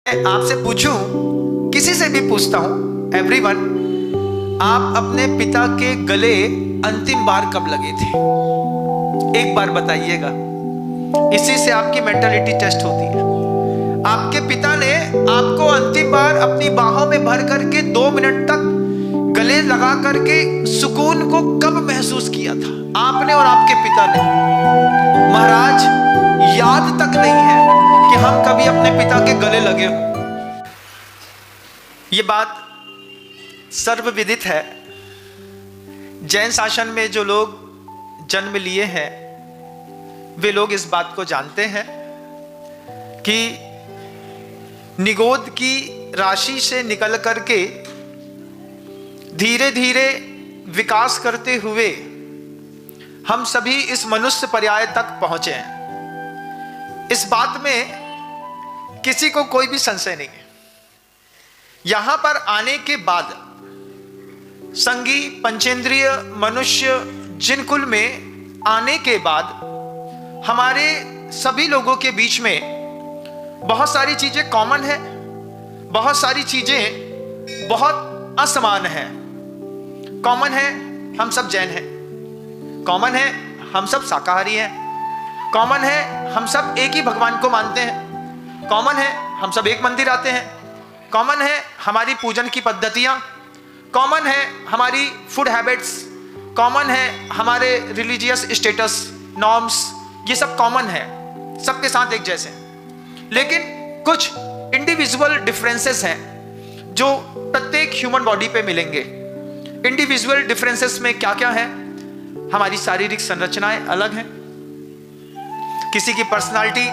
आपसे पूछूं, किसी से भी पूछता हूं, एवरीवन, आप अपने पिता के गले अंतिम बार कब लगे थे? एक बार बताइएगा। इसी से आपकी मेंटालिटी टेस्ट होती है। आपके पिता ने आपको अंतिम बार अपनी बाहों में भर करके 2 मिनट तक गले लगा करके सुकून को कब महसूस किया था? आपने और आपके पिता ने। महाराज, याद तक नहीं है कि हम कभी अपने पिता के गले लगे हो। ये बात सर्वविदित है। जैन शासन में जो लोग जन्म लिए हैं वे लोग इस बात को जानते हैं कि निगोद की राशि से निकल करके धीरे धीरे विकास करते हुए हम सभी इस मनुष्य पर्याय तक पहुंचे हैं। इस बात में किसी को कोई भी संशय नहीं है। यहां पर आने के बाद संगी पंचेंद्रिय मनुष्य जिन कुल में आने के बाद हमारे सभी लोगों के बीच में बहुत सारी चीजें कॉमन है, बहुत सारी चीजें बहुत असमान है। कॉमन है, हम सब जैन हैं। कॉमन है, हम सब शाकाहारी हैं। कॉमन है, हम सब एक ही भगवान को मानते हैं। कॉमन है, हम सब एक मंदिर आते हैं। कॉमन है हमारी पूजन की पद्धतियां। कॉमन है हमारी फूड हैबिट्स। कॉमन है हमारे रिलीजियस स्टेटस, नॉर्म्स। ये सब कॉमन है, सबके साथ एक जैसे हैं। लेकिन कुछ इंडिविजुअल डिफरेंसेस हैं जो प्रत्येक ह्यूमन बॉडी पे मिलेंगे। इंडिविजुअल डिफरेंसेस में क्या क्या है? हमारी शारीरिक संरचनाएं अलग हैं। किसी की पर्सनालिटी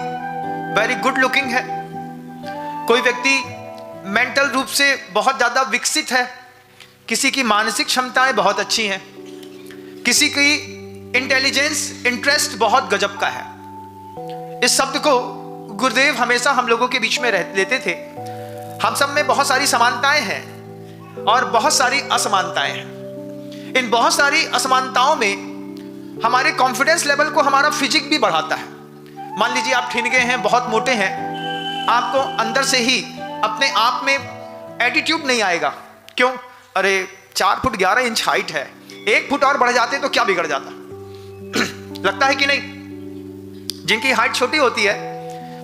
वेरी गुड लुकिंग है। कोई व्यक्ति मेंटल रूप से बहुत ज्यादा विकसित है। किसी की मानसिक क्षमताएं बहुत अच्छी हैं। किसी की इंटेलिजेंस, इंटरेस्ट बहुत गजब का है। इस शब्द को गुरुदेव हमेशा हम लोगों के बीच में लेते थे। हम सब में बहुत सारी समानताएं हैं और बहुत सारी असमानताएं हैं। इन बहुत सारी असमानताओं में हमारे कॉन्फिडेंस लेवल को हमारा फिजिक भी बढ़ाता है। मान लीजिए आप ठिन गए हैं, बहुत मोटे हैं, आपको अंदर से ही अपने आप में एटीट्यूड नहीं आएगा। क्यों? अरे 4 फुट 11 इंच हाइट है, 1 फुट और बढ़ जाते तो क्या बिगड़ जाता? लगता है कि नहीं? जिनकी हाइट छोटी होती है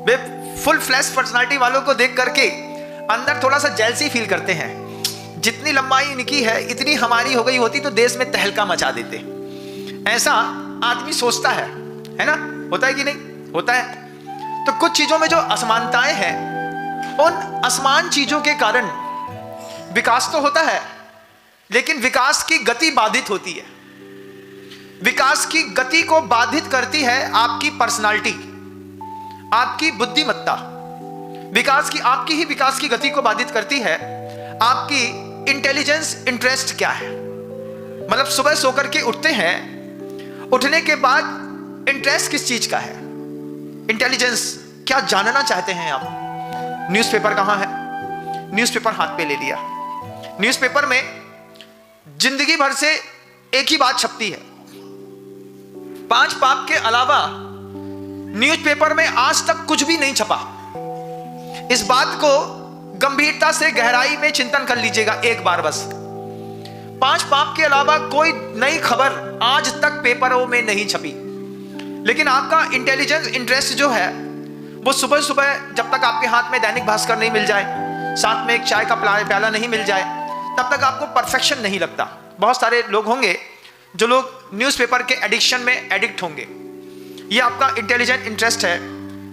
वे फुल फ्लैश पर्सनालिटी वालों को देख करके अंदर थोड़ा सा जेलसी फील करते हैं। जितनी लंबाई इनकी है इतनी हमारी हो गई होती तो देश में तहलका मचा देते। ऐसा आदमी सोचता है ना? होता है कि नहीं? होता है। तो कुछ चीजों में जो असमानताएं हैं, उन असमान चीजों के कारण विकास तो होता है, लेकिन विकास की गति बाधित होती है। विकास की गति को बाधित करती है आपकी पर्सनालिटी, आपकी बुद्धिमत्ता। आपकी ही विकास की गति को बाधित करती है आपकी इंटेलिजेंस, इंटरेस्ट क्या है। मतलब सुबह सोकर के उठते हैं, उठने के बाद इंटरेस्ट किस चीज का है? इंटेलिजेंस क्या जानना चाहते हैं आप? न्यूज़पेपर कहां है? न्यूज़पेपर हाथ पे ले लिया। न्यूज़पेपर में जिंदगी भर से एक ही बात छपती है। 5 पाप के अलावा न्यूज़पेपर में आज तक कुछ भी नहीं छपा। इस बात को गंभीरता से गहराई में चिंतन कर लीजिएगा एक बार बस। 5 पाप के अलावा कोई नई खबर आज तक पेपरों में नहीं छपी। लेकिन आपका इंटेलिजेंस, इंटरेस्ट जो है वो सुबह सुबह जब तक आपके हाथ में दैनिक भास्कर नहीं मिल जाए, साथ में एक चाय का प्याला नहीं मिल जाए, तब तक आपको परफेक्शन नहीं लगता। बहुत सारे लोग होंगे जो लोग न्यूज़पेपर के एडिक्शन में एडिक्ट होंगे। ये आपका इंटेलिजेंट इंटरेस्ट है।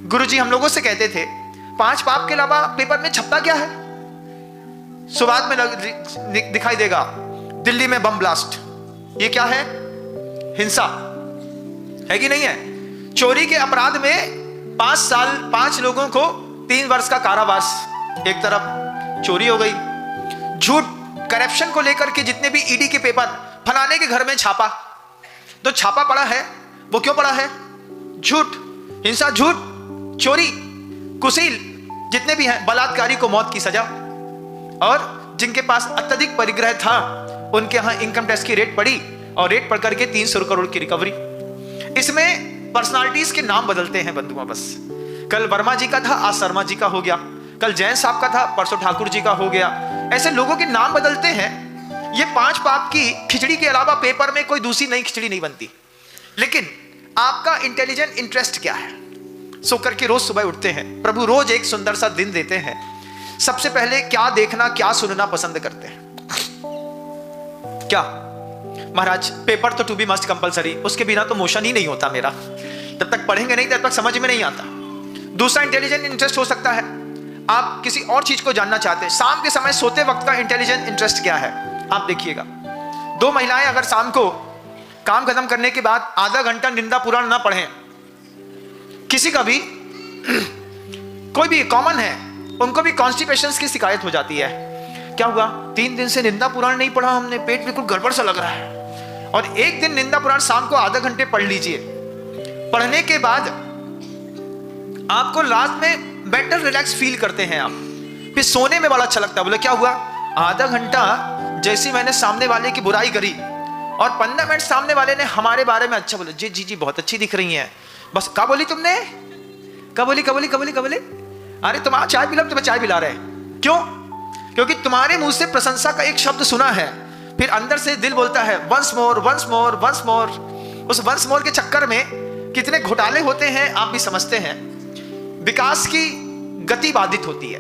गुरुजी हम लोगों से कहते थे 5 पाप के अलावा पेपर में छपता क्या है? सुबह में दिखाई देगा दिल्ली में बम ब्लास्ट। ये क्या है? हिंसा है कि नहीं है? चोरी के अपराध में 5 साल 5 लोगों को 3 वर्ष का कारावास। एक तरफ चोरी हो गई। झूठ, करप्शन को लेकर के जितने भी ईडी के पेपर, फलाने के घर में छापा, तो छापा पड़ा है, वो क्यों पड़ा है? झूठ, हिंसा, झूठ, चोरी, कुशील जितने भी हैं, बलात्कारी को मौत की सजा। और जिनके पास अत्यधिक परिग्रह था उनके यहां इनकम टैक्स की रेट पड़ी और रेट पड़ करके 300 करोड़ की रिकवरी। इसमें पर्सनालिटीज के नाम बदलते हैं बंधुआ। बस कल वर्मा जी का था, आज शर्मा जी का हो गया। कल जैन साहब का था, परसों ठाकुर जी का हो गया। ऐसे लोगों के नाम बदलते हैं। ये 5 पाप की खिचड़ी के अलावा पेपर में कोई दूसरी नई खिचड़ी नहीं बनती। लेकिन आपका इंटेलिजेंट इंटरेस्ट क्या है? सो करके रोज सुबह उठते हैं, प्रभु रोज एक सुंदर सा दिन देते हैं, सबसे पहले क्या देखना क्या सुनना पसंद करते हैं? क्या महाराज? पेपर तो टू बी मस्ट कंपलसरी, उसके बिना तो मोशन ही नहीं होता मेरा, जब तक पढ़ेंगे नहीं तब तक समझ में नहीं आता। दूसरा इंटेलिजेंट इंटरेस्ट हो सकता है, आप किसी और चीज को जानना चाहते हैं। शाम के समय सोते वक्त का इंटेलिजेंट इंटरेस्ट क्या है? आप देखिएगा, 2 महिलाएं अगर शाम को काम खत्म करने के बाद आधा घंटा निंदा पुराण ना पढ़ें, किसी का भी कोई भी कॉमन है, उनको भी कॉन्स्टिपेशन की शिकायत हो जाती है। क्या हुआ? 3 दिन से निंदा पुराण नहीं पढ़ा हमने, पेट बिल्कुल गड़बड़ सा लग रहा है। और एक दिन निंदा पुराण शाम को आधा घंटे पढ़ लीजिए। पढ़ने के बाद आपको रात में बेटर रिलैक्स फील करते हैं आप, फिर सोने में बड़ा अच्छा लगता है। बोले क्या हुआ? आधा घंटा जैसी मैंने सामने वाले की बुराई करी और 15 मिनट सामने वाले ने हमारे बारे में अच्छा बोला, जी जी जी बहुत अच्छी दिख रही हैं, बस क्या बोली तुमने? कबोली? अरे तुम चाय पिला, तुम्हें चाय पिला रहे हैं। क्यों? क्योंकि तुम्हारे मुंह से प्रशंसा का एक शब्द सुना है, फिर अंदर से दिल बोलता है once more once more once more. उस वंस मोर के चक्कर में कितने घोटाले होते हैं आप भी समझते हैं। विकास की गति बाधित होती है।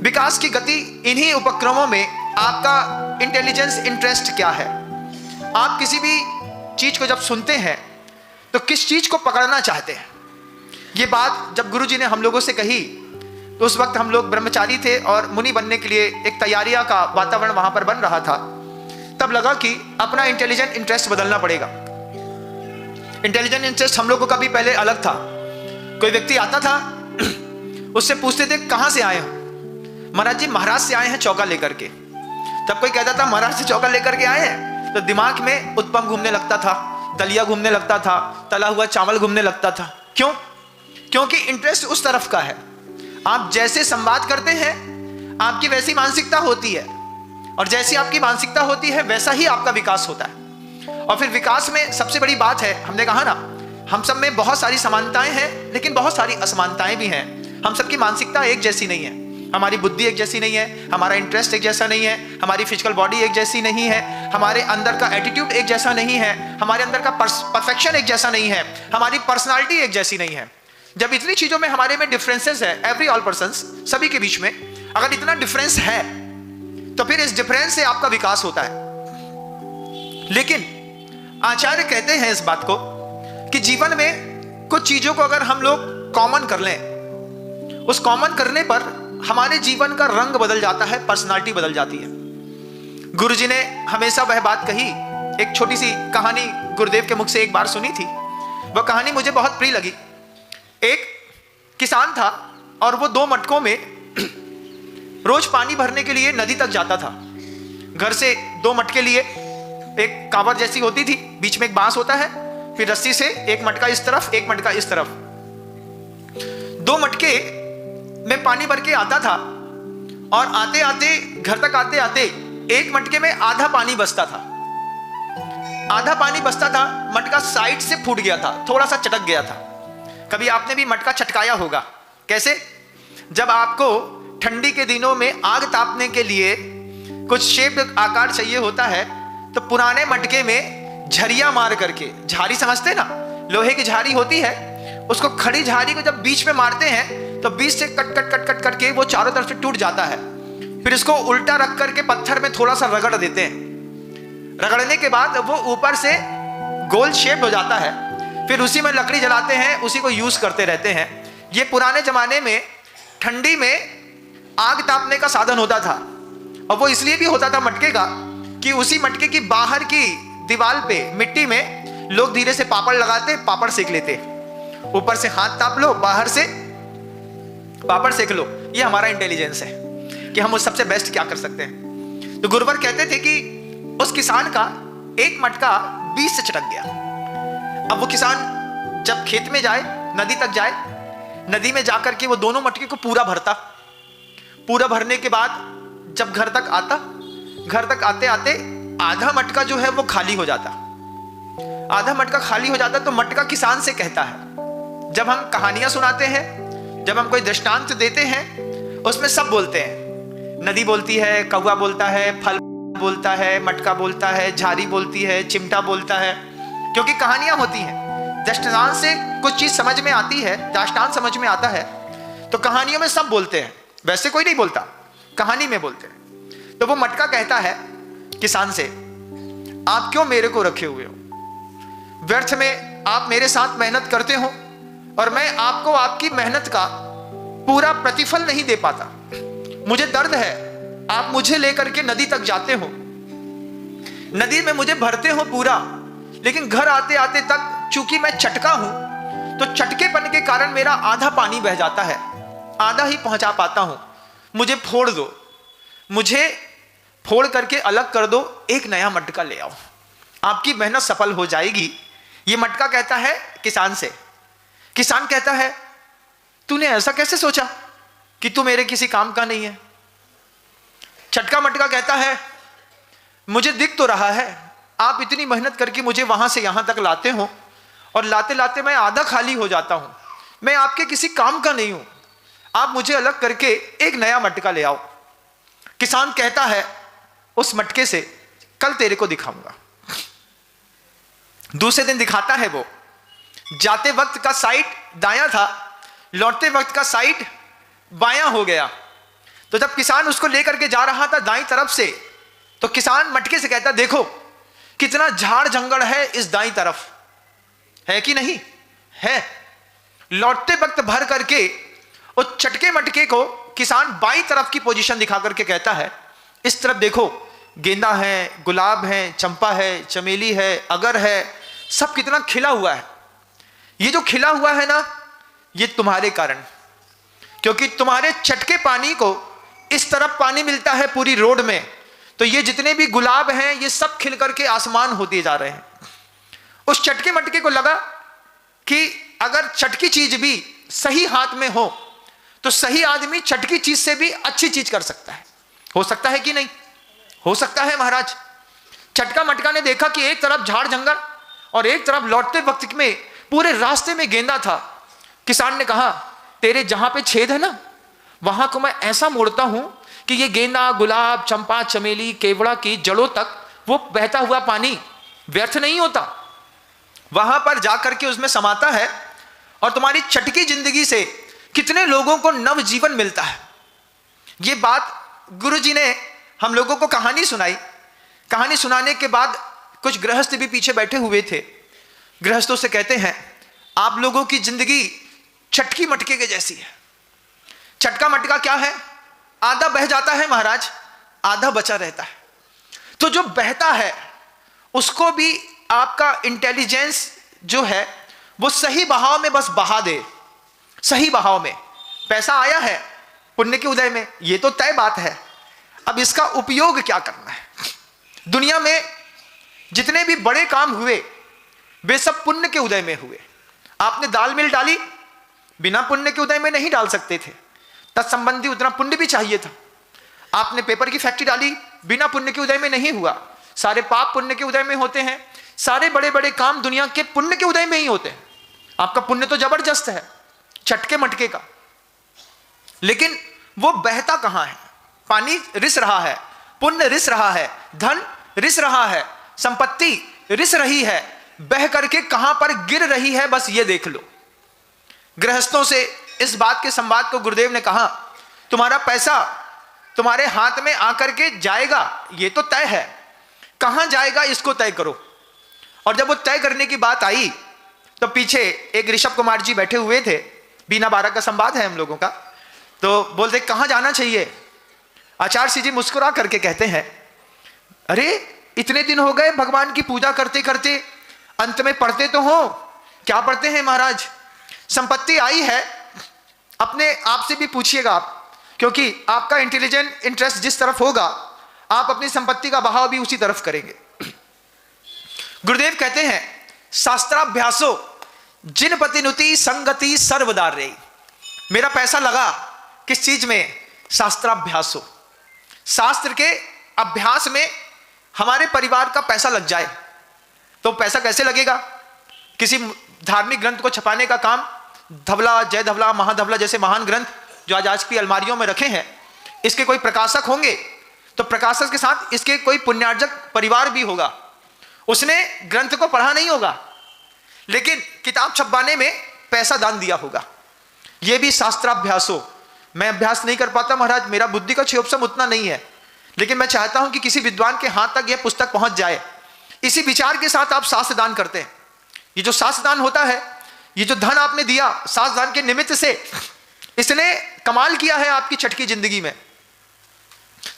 विकास की गति इन्हीं उपक्रमों में आपका इंटेलिजेंस इंटरेस्ट क्या है? आप किसी भी चीज को जब सुनते हैं तो किस चीज को पकड़ना चाहते हैं? ये बात जब गुरुजी ने हम लोगों से कही तो उस वक्त हम लोग ब्रह्मचारी थे और मुनि बनने के लिए एक तैयारियां का वातावरण वहां पर बन रहा था। तब लगा कि अपना इंटेलिजेंट इंटरेस्ट बदलना पड़ेगा। इंटेलिजेंट इंटरेस्ट हम लोगों का भी पहले अलग था। कोई व्यक्ति आता था, उससे पूछते थे कहां से आए हो? महाराज जी महाराज से आए हैं चौका लेकर के। तब कोई कहता था महाराज से चौका लेकर के आए हैं, तो दिमाग में उत्पम घूमने लगता था, दलिया घूमने लगता था, तला हुआ चावल घूमने लगता था। क्यों? क्योंकि इंटरेस्ट उस तरफ का है। आप जैसे संवाद करते हैं आपकी वैसी मानसिकता होती है, और जैसी आपकी मानसिकता होती है वैसा ही आपका विकास होता है। और फिर विकास में सबसे बड़ी बात है, हमने कहा ना, हम सब में बहुत सारी समानताएं हैं लेकिन बहुत सारी असमानताएं भी हैं। हम सबकी मानसिकता एक जैसी नहीं है, हमारी बुद्धि एक जैसी नहीं है, हमारा इंटरेस्ट एक जैसा नहीं है, हमारी फिजिकल बॉडी एक जैसी नहीं है, हमारे अंदर का एटीट्यूड एक जैसा नहीं है, हमारे अंदर का परफेक्शन एक जैसा नहीं है, हमारी पर्सनालिटी एक जैसी नहीं है। जब इतनी चीजों में हमारे में डिफरेंसेस है, एवरी ऑल पर्सन्स, सभी के बीच में अगर इतना डिफरेंस है तो फिर इस डिफरेंस से आपका विकास होता है। लेकिन आचार्य कहते हैं इस बात को कि जीवन में कुछ चीजों को अगर हम लोग कॉमन कर लें, उस कॉमन करने पर हमारे जीवन का रंग बदल जाता है, पर्सनालिटी बदल जाती है। गुरुजी ने हमेशा वह बात कही, एक छोटी सी कहानी गुरुदेव के मुख से एक बार सुनी थी। वह कहानी मुझे बहुत प्रिय लगी। एक किसान था और वो 2 मटकों में रोज पानी भरने के लिए नदी तक जाता था। घर से 2 मटके लिए, एक कांवर जैसी होती थी, बीच में एक बांस होता है, फिर रस्सी से एक मटका इस तरफ एक मटका इस तरफ। 2 मटके में पानी भर के आता था और आते आते घर तक आते आते एक मटके में आधा पानी बचता था। आधा पानी बचता था, मटका साइड से फूट गया था, थोड़ा सा चटक गया था। कभी आपने भी मटका चटकाया होगा। कैसे? जब आपको ठंडी के दिनों में आग तापने के लिए कुछ शेप आकार चाहिए होता है तो पुराने मटके में झरिया मार करके, झारी समझते ना, लोहे की झारी होती है, उसको खड़ी झारी को जब बीच में मारते हैं तो बीच से cut cut cut cut cut के वो चारों तरफ से टूट जाता है। फिर इसको उल्टा रख करके पत्थर में थोड़ा सा रगड़ देते हैं। रगड़ने के बाद वो ऊपर से गोल शेप हो जाता है। फिर उसी में लकड़ी जलाते हैं, उसी को यूज करते रहते हैं। ये पुराने जमाने में ठंडी में आग तापने का साधन होता था, और वो इसलिए भी होता था मटके का कि उसी मटके की बाहर की दीवार पे मिट्टी में लोग धीरे से पापड़ लगाते, पापड़ सेक लेते। ऊपर से हाथ ताप लो, बाहर से पापड़ सेक लो। ये हमारा इंटेलिजेंस है कि हम उस सबसे बेस्ट क्या कर सकते हैं। तो गुरुवर कहते थे कि उस किसान का एक मटका बीच से चटक गया। अब वो किसान जब खेत में जाए, नदी तक जाए, नदी में जाकर के वो दोनों मटके को पूरा भरता। पूरा भरने के बाद जब घर तक आता, घर तक आते आते आधा मटका जो है वो खाली हो जाता। आधा मटका खाली हो जाता तो मटका किसान से कहता है, जब हम कहानियां सुनाते हैं, जब हम कोई दृष्टांत देते हैं उसमें सब बोलते हैं। नदी बोलती है, कौवा बोलता है, फल बोलता है, मटका बोलता है, झारी बोलती है, चिमटा बोलता है, क्योंकि कहानियां होती हैं। दृष्टांत से कुछ चीज समझ में आती है, दृष्टांत समझ में आता है, तो कहानियों में सब बोलते हैं, वैसे कोई नहीं बोलता, कहानी में बोलते हैं। तो वो मटका कहता है किसान से, आप क्यों मेरे को रखे हुए हो? व्यर्थ में आप मेरे साथ मेहनत करते हो और मैं आपको आपकी मेहनत का पूरा प्रतिफल नहीं दे पाता। मुझे दर्द है, आप मुझे लेकर के नदी तक जाते हो, नदी में मुझे भरते हो पूरा, लेकिन घर आते आते तक चूंकि मैं चटका हूं, तो चटकेपन के कारण मेरा आधा पानी बह जाता है, आधा ही पहुंचा पाता हूं। मुझे फोड़ दो, मुझे फोड़ करके अलग कर दो, एक नया मटका ले आओ, आपकी मेहनत सफल हो जाएगी। ये मटका कहता है किसान से। किसान कहता है, तूने ऐसा कैसे सोचा कि तू मेरे किसी काम का नहीं है? चटका मटका कहता है, मुझे दिख तो रहा है आप इतनी मेहनत करके मुझे वहां से यहां तक लाते हो, और लाते लाते मैं आधा खाली हो जाता हूं, मैं आपके किसी काम का नहीं हूं, आप मुझे अलग करके एक नया मटका ले आओ। किसान कहता है उस मटके से, कल तेरे को दिखाऊंगा। दूसरे दिन दिखाता है वो। जाते वक्त का साइड दायां था, लौटते वक्त का साइड बायां हो गया। तो जब किसान उसको लेकर के जा रहा था दाईं तरफ से, तो किसान मटके से कहता, देखो कितना झाड़ जंगल है इस दाईं तरफ, है कि नहीं है? लौटते वक्त भर करके उस चटके मटके को किसान बाईं तरफ की पोजीशन दिखा करके कहता है, इस तरफ देखो, गेंदा है, गुलाब है, चंपा है, चमेली है, अगर है, सब कितना खिला हुआ है। ये जो खिला हुआ है ना, ये तुम्हारे कारण, क्योंकि तुम्हारे चटके पानी को इस तरफ पानी मिलता है पूरी रोड में, तो ये जितने भी गुलाब हैं ये सब खिल करके आसमान होते जा रहे हैं। उस चटके मटके को लगा कि अगर चटकी चीज भी सही हाथ में हो तो सही आदमी चटकी चीज से भी अच्छी चीज कर सकता है। हो सकता है कि नहीं? हो सकता है महाराज। चटका मटका ने देखा कि एक तरफ झाड़ जंगल और एक तरफ लौटते वक्त में पूरे रास्ते में गेंदा था। किसान ने कहा, तेरे जहां पे छेद है ना, वहां को मैं ऐसा मोड़ता हूं कि ये गेंदा, गुलाब, चंपा, चमेली, केवड़ा की जड़ों तक वो बहता हुआ पानी व्यर्थ नहीं होता, वहां पर जाकर के उसमें समाता है, और तुम्हारी चटकी जिंदगी से कितने लोगों को नव जीवन मिलता है। ये बात गुरुजी ने हम लोगों को कहानी सुनाई। कहानी सुनाने के बाद कुछ गृहस्थ भी पीछे बैठे हुए थे। गृहस्थों से कहते हैं, आप लोगों की जिंदगी चटकी मटके के जैसी है। चटका मटका क्या है? आधा बह जाता है महाराज, आधा बचा रहता है। तो जो बहता है उसको भी आपका इंटेलिजेंस जो है वो सही बहाव में बस बहा दे। सही बहाव में पैसा आया है पुण्य के उदय में, ये तो तय बात है। अब इसका उपयोग क्या करना है? दुनिया में जितने भी बड़े काम हुए वे सब पुण्य के उदय में हुए। आपने दाल मिल डाली, बिना पुण्य के उदय में नहीं डाल सकते थे, तत्संबंधी उतना पुण्य भी चाहिए था। आपने पेपर की फैक्ट्री डाली, बिना पुण्य के उदय में नहीं हुआ। सारे पाप पुण्य के उदय में होते हैं, सारे बड़े बड़े काम दुनिया के पुण्य के उदय में ही होते हैं। आपका पुण्य तो जबरदस्त है, चटके मटके का, लेकिन वो बहता कहां है? पानी रिस रहा है, पुण्य रिस रहा है, धन रिस रहा है, संपत्ति रिस रही है, बह करके कहां पर गिर रही है, बस ये देख लो। गृहस्थों से इस बात के संवाद को गुरुदेव ने कहा, तुम्हारा पैसा तुम्हारे हाथ में आकर के जाएगा, ये तो तय है, कहां जाएगा इसको तय करो। और जब वो तय करने की बात आई तो पीछे एक ऋषभ कुमार जी बैठे हुए थे, बीना बारह का संवाद है हम लोगों का। तो बोलते कहां जाना चाहिए? आचार्य जी मुस्कुरा करके कहते हैं, अरे इतने दिन हो गए भगवान की पूजा करते करते, अंत में पढ़ते तो हो। क्या पढ़ते हैं महाराज? संपत्ति आई है, अपने आप से भी पूछिएगा आप, क्योंकि आपका इंटेलिजेंट इंटरेस्ट जिस तरफ होगा आप अपनी संपत्ति का बहाव भी उसी तरफ करेंगे। गुरुदेव कहते हैं, शास्त्राभ्यासो जिनपतिनुति संगति सर्वदार रे। मेरा पैसा लगा किस चीज में? शास्त्राभ्यासो। शास्त्र के अभ्यास में हमारे परिवार का पैसा लग जाए तो पैसा कैसे लगेगा? किसी धार्मिक ग्रंथ को छपाने का काम, धवला, जय धवला, महाधवला जैसे महान ग्रंथ जो आज की अलमारियों में रखे हैं, इसके कोई प्रकाशक होंगे तो प्रकाशक के साथ इसके कोई पुण्यार्जक परिवार भी होगा। उसने ग्रंथ को पढ़ा नहीं होगा, लेकिन किताब छपवाने में पैसा दान दिया होगा। यह भी शास्त्राभ्यास हो। मैं अभ्यास नहीं कर पाता महाराज, मेरा बुद्धि का क्षयोपशम उतना नहीं है, लेकिन मैं चाहता हूं कि किसी विद्वान के हाथ तक यह पुस्तक पहुंच जाए। इसी विचार के साथ आप शास्त्र दान करते हैं। ये जो शास्त्र दान होता है, ये जो धन आपने दिया शास्त्र दान के निमित्त से, इसने कमाल किया है आपकी छठकी जिंदगी में।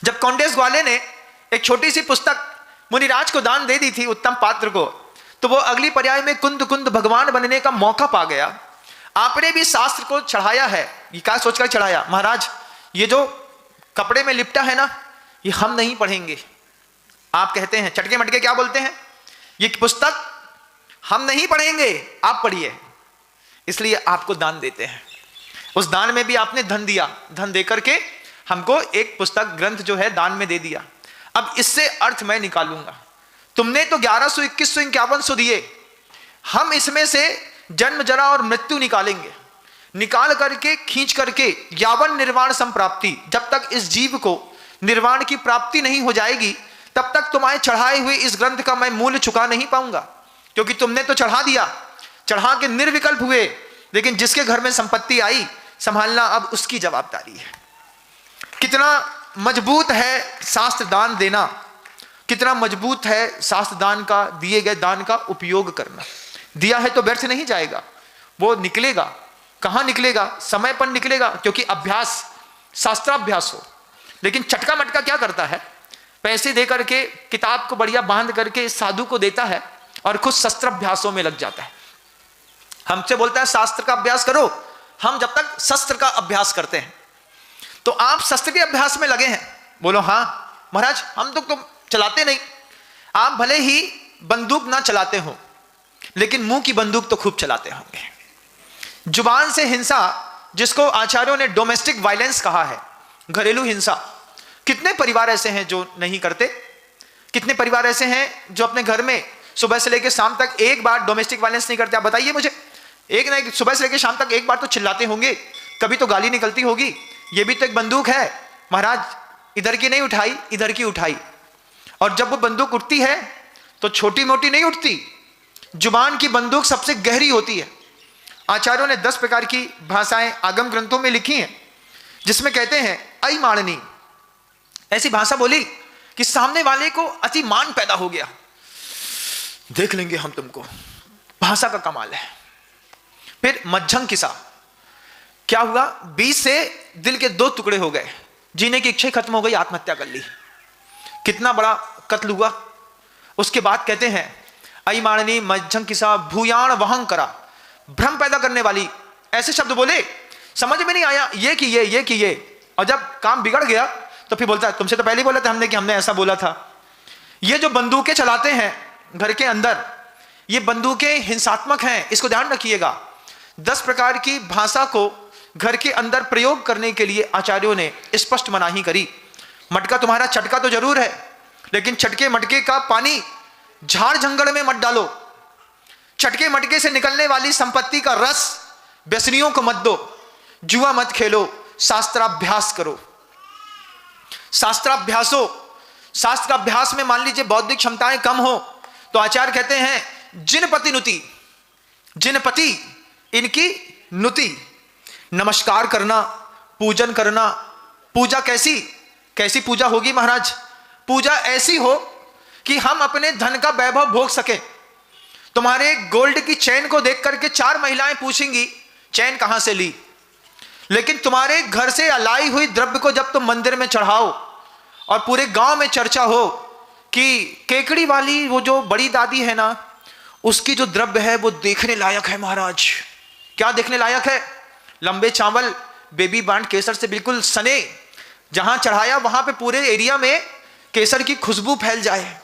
जब कौंडेस ग्वाले ने एक छोटी सी पुस्तक मुनिराज को दान दे दी थी, उत्तम पात्र को, तो वो अगली पर्याय में कुंद कुंद भगवान बनने का मौका पा गया। आपने भी शास्त्र को चढ़ाया है। ये क्या सोचकर चढ़ाया? महाराज, ये जो कपड़े में लिपटा है ना, ये हम नहीं पढ़ेंगे। आप कहते हैं, चटके मटके क्या बोलते हैं, ये पुस्तक हम नहीं पढ़ेंगे, आप पढ़िए, इसलिए आपको दान देते हैं। उस दान में भी आपने धन दिया, धन देकर के हमको एक पुस्तक ग्रंथ जो है दान में दे दिया। अब इससे अर्थ मैं निकालूंगा। तुमने तो 1100, 2100, 5100 दिए, हम इसमें से जन्म जरा और मृत्यु निकालेंगे। निकाल करके खींच करके यावन निर्वाण संप्राप्ति, जब तक इस जीव को निर्वाण की प्राप्ति नहीं हो जाएगी तब तक तुम्हारे चढ़ाए हुए इस ग्रंथ का मैं मूल्य चुका नहीं पाऊंगा। क्योंकि तुमने तो चढ़ा दिया, चढ़ा के निर्विकल्प हुए, लेकिन जिसके घर में संपत्ति आई संभालना अब उसकी जवाबदारी है। कितना मजबूत है शास्त्र दान देना, कितना मजबूत है शास्त्र दान का, दिए गए दान का उपयोग करना। दिया है तो व्यर्थ नहीं जाएगा, वो निकलेगा। कहाँ निकलेगा? समय पर निकलेगा, क्योंकि अभ्यास शास्त्राभ्यास हो। लेकिन चटका मटका क्या करता है? पैसे दे करके किताब को बढ़िया बांध करके साधु को देता है और खुद शस्त्राभ्यासों में लग जाता है। हमसे बोलता है शास्त्र का अभ्यास करो, हम जब तक शस्त्र का अभ्यास करते हैं। तो आप शस्त्र के अभ्यास में लगे हैं। बोलो हाँ महाराज, हम तो चलाते नहीं। आप भले ही बंदूक ना चलाते हो, लेकिन मुंह की बंदूक तो खूब चलाते होंगे। जुबान से हिंसा, जिसको आचार्यों ने डोमेस्टिक वायलेंस कहा है, घरेलू हिंसा। कितने परिवार ऐसे हैं जो नहीं करते? कितने परिवार ऐसे हैं जो अपने घर में सुबह से लेकर शाम तक एक बार डोमेस्टिक वायलेंस नहीं करते? आप बताइए मुझे। एक ना एक सुबह से लेकर शाम तक एक बार तो चिल्लाते होंगे, कभी तो गाली निकलती होगी। ये भी तो एक बंदूक है महाराज, इधर की नहीं उठाई, इधर की उठाई। और जब वो बंदूक उठती है तो छोटी मोटी नहीं उठती। जुबान की बंदूक सबसे गहरी होती है। आचार्यों ने 10 प्रकार की भाषाएं आगम ग्रंथों में लिखी हैं, जिसमें कहते हैं अई माननी, ऐसी भाषा बोली कि सामने वाले को अति मान पैदा हो गया, देख लेंगे हम तुमको। भाषा का कमाल है। फिर मज्झंग किसा, क्या हुआ? 20 से दिल के 2 टुकड़े हो गए, जीने की इच्छा खत्म हो गई, आत्महत्या कर ली। कितना बड़ा कत्ल हुआ। उसके बाद कहते हैं अई माननी मज्झंग किसा भूयाण वहं करा, भ्रम पैदा करने वाली ऐसे शब्द बोले, समझ में नहीं आया ये कि ये, और जब काम बिगड़ गया तो फिर बोलता है तुमसे तो पहले ही बोला था हमने कि हमने ऐसा बोला था। ये जो बंदूकें चलाते हैं घर के अंदर, ये बंदूकें हिंसात्मक हैं, इसको ध्यान रखिएगा। 10 प्रकार की भाषा को घर के अंदर प्रयोग करने के लिए आचार्यों ने स्पष्ट मनाही करी। मटका तुम्हारा चटका तो जरूर है, लेकिन चटके मटके का पानी झाड़ जंगल में मत डालो। चटके मटके से निकलने वाली संपत्ति का रस व्यसनियों को मत दो। जुआ मत खेलो, शास्त्राभ्यास करो। शास्त्राभ्यासो, शास्त्र का अभ्यास में मान लीजिए बौद्धिक क्षमताएं कम हो तो आचार्य कहते हैं जिनपति नुति, जिनपति इनकी नुति, नमस्कार करना, पूजन करना। पूजा कैसी पूजा होगी महाराज? पूजा ऐसी हो कि हम अपने धन का वैभव भोग सके। तुम्हारे गोल्ड की चैन को देख करके 4 महिलाएं पूछेंगी चैन कहां से ली, लेकिन तुम्हारे घर से लाई हुई द्रव्य को जब तुम मंदिर में चढ़ाओ और पूरे गांव में चर्चा हो कि केकड़ी वाली वो जो बड़ी दादी है ना, उसकी जो द्रव्य है वो देखने लायक है महाराज। क्या देखने लायक है? लंबे चावल, बेबी बांड केसर से बिल्कुल सने, जहां चढ़ाया वहां पे पूरे एरिया में केसर की खुशबू फैल जाए।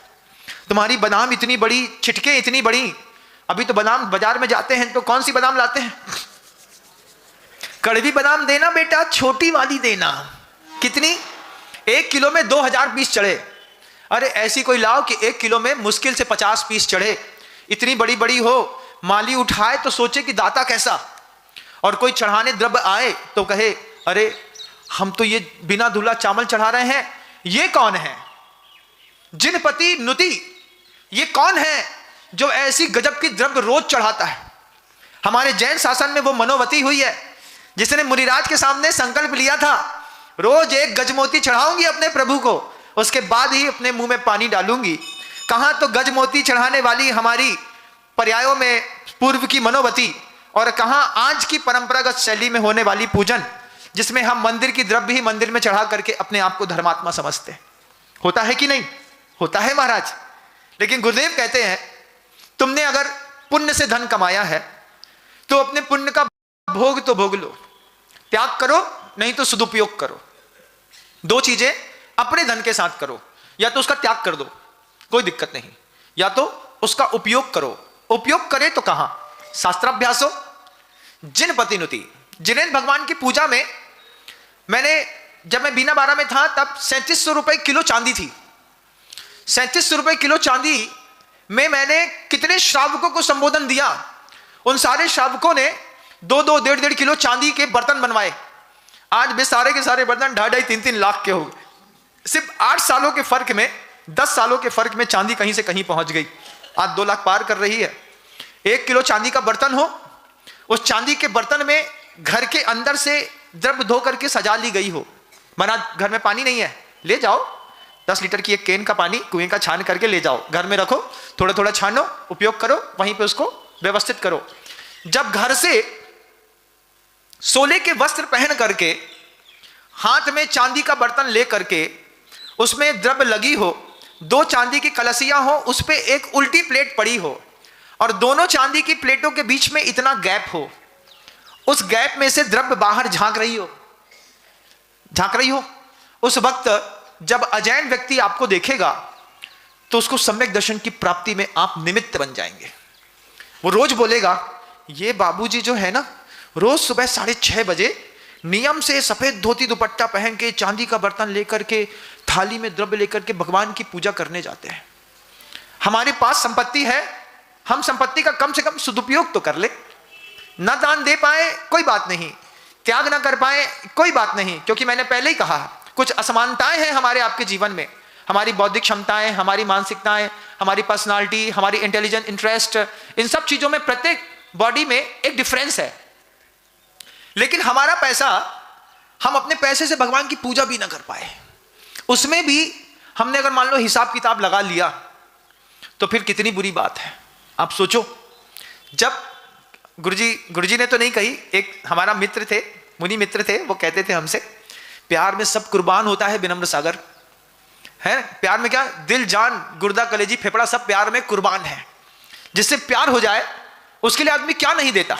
तुम्हारी बादाम इतनी बड़ी, छिटके इतनी बड़ी। अभी तो बादाम बाजार में जाते हैं तो कौन सी बादाम लाते हैं? कड़वी बादाम देना बेटा, छोटी वाली देना। कितनी? 1 किलो में 2000 पीस चढ़े। अरे ऐसी कोई लाओ कि 1 किलो में मुश्किल से 50 पीस चढ़े। इतनी बड़ी बड़ी हो, माली उठाए तो सोचे कि दाता कैसा। और कोई चढ़ाने द्रव्य आए तो कहे अरे हम तो ये बिना धुला चावल चढ़ा रहे हैं, ये कौन है? जिनपति नुति, ये कौन है जो ऐसी गजब की द्रव्य रोज चढ़ाता है? हमारे जैन शासन में वो मनोवती हुई है जिसने मुनिराज के सामने संकल्प लिया था, रोज एक गजमोती चढ़ाऊंगी अपने प्रभु को, उसके बाद ही अपने मुंह में पानी डालूंगी। कहां तो गजमोती चढ़ाने वाली हमारी पर्यायों में पूर्व की मनोवती, और कहां आज की परंपरागत शैली में होने वाली पूजन, जिसमें हम मंदिर की द्रव्य ही मंदिर में चढ़ा करके अपने आप को धर्मात्मा समझते हैं। होता है कि नहीं? होता है महाराज। लेकिन गुरुदेव कहते हैं, तुमने अगर पुण्य से धन कमाया है तो अपने पुण्य का भोग तो भोग लो, त्याग करो नहीं तो सदुपयोग करो। दो चीजें अपने धन के साथ करो, या तो उसका त्याग कर दो, कोई दिक्कत नहीं, या तो उसका उपयोग करो। उपयोग करे तो कहां? शास्त्राभ्यासो जिनपति नुति। जिनेन्द्र भगवान की पूजा में जब मैं बीना बारा में था तब 3700 रुपए किलो चांदी थी। 3700 रुपए किलो चांदी में मैंने कितने श्रावकों को संबोधन दिया। उन सारे श्रावकों ने 2-2, 1.5 किलो चांदी के बर्तन बनवाए। आज वे सारे के सारे बर्तन 2.5, 3-3 लाख के हो गए। सिर्फ 8 सालों के फर्क में, 10 सालों के फर्क में चांदी कहीं से कहीं पहुंच गई। आज 2 लाख पार कर रही है। 1 किलो चांदी का बर्तन हो, उस चांदी के बर्तन में घर के अंदर से द्रव्य धो करके सजा ली गई हो। महाराज घर में पानी नहीं है, ले जाओ 10 लीटर की एक केन का पानी कुएं का छान करके ले जाओ, घर में रखो, थोड़ा थोड़ा छानो, उपयोग करो, वहीं पे उसको व्यवस्थित करो। जब घर से सोले के वस्त्र पहन करके हाथ में चांदी का बर्तन ले करके उसमें द्रव्य लगी हो, 2 चांदी की कलसियां हो, उस पे एक उल्टी प्लेट पड़ी हो और दोनों चांदी की प्लेटों के बीच में इतना गैप हो, उस गैप में से द्रव्य बाहर झांक रही हो, उस वक्त जब अजैन व्यक्ति आपको देखेगा तो उसको सम्यक दर्शन की प्राप्ति में आप निमित्त बन जाएंगे। वो रोज बोलेगा, ये बाबूजी जो है ना, रोज सुबह 6:30 बजे नियम से सफेद धोती दुपट्टा पहन के चांदी का बर्तन लेकर के थाली में द्रव्य लेकर के भगवान की पूजा करने जाते हैं। हमारे पास संपत्ति है, हम संपत्ति का कम से कम सदुपयोग तो कर ले। न दान दे पाए कोई बात नहीं, त्याग ना कर पाए कोई बात नहीं, क्योंकि मैंने पहले ही कहा कुछ असमानताएं हैं हमारे आपके जीवन में। हमारी बौद्धिक क्षमताएं, हमारी मानसिकताएं, हमारी पर्सनालिटी, हमारी इंटेलिजेंट इंटरेस्ट, इन सब चीजों में प्रत्येक बॉडी में एक डिफरेंस है। लेकिन हमारा पैसा, हम अपने पैसे से भगवान की पूजा भी ना कर पाए, उसमें भी हमने अगर मान लो हिसाब किताब लगा लिया तो फिर कितनी बुरी बात है। आप सोचो, जब गुरुजी ने तो नहीं कही, एक हमारा मित्र थे, मुनि मित्र थे, वो कहते थे हमसे, प्यार में सब कुर्बान होता है विनम्र सागर, है प्यार में क्या, दिल जान गुर्दा कलेजी फेफड़ा सब प्यार में कुर्बान है। जिससे प्यार हो जाए उसके लिए आदमी क्या नहीं देता।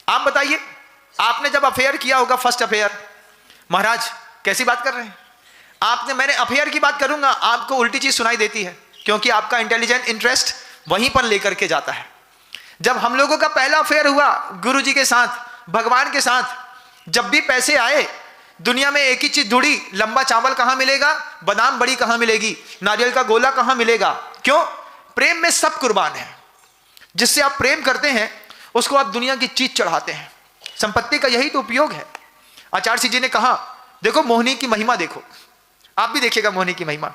आप बताइए, आपने जब अफेयर किया होगा, फर्स्ट अफेयर, महाराज कैसी बात कर रहे हैं आपने, मैंने अफेयर की बात करूंगा, आपको उल्टी चीज सुनाई देती है, क्योंकि आपका इंटेलिजेंट इंटरेस्ट वहीं पर लेकर के जाता है। जब हम लोगों का पहला अफेयर हुआ गुरुजी के साथ, भगवान के साथ, जब भी पैसे आए, दुनिया में एक ही चीज ढूंढी, लंबा चावल कहां मिलेगा, बादाम बड़ी कहां मिलेगी, नारियल का गोला कहां मिलेगा। क्यों? प्रेम में सब कुर्बान है। जिससे आप प्रेम करते हैं उसको आप दुनिया की चीज चढ़ाते हैं। संपत्ति का यही तो उपयोग है। आचार्य जी ने कहा, देखो मोहिनी की महिमा देखो, आप भी देखिएगा मोहिनी की महिमा।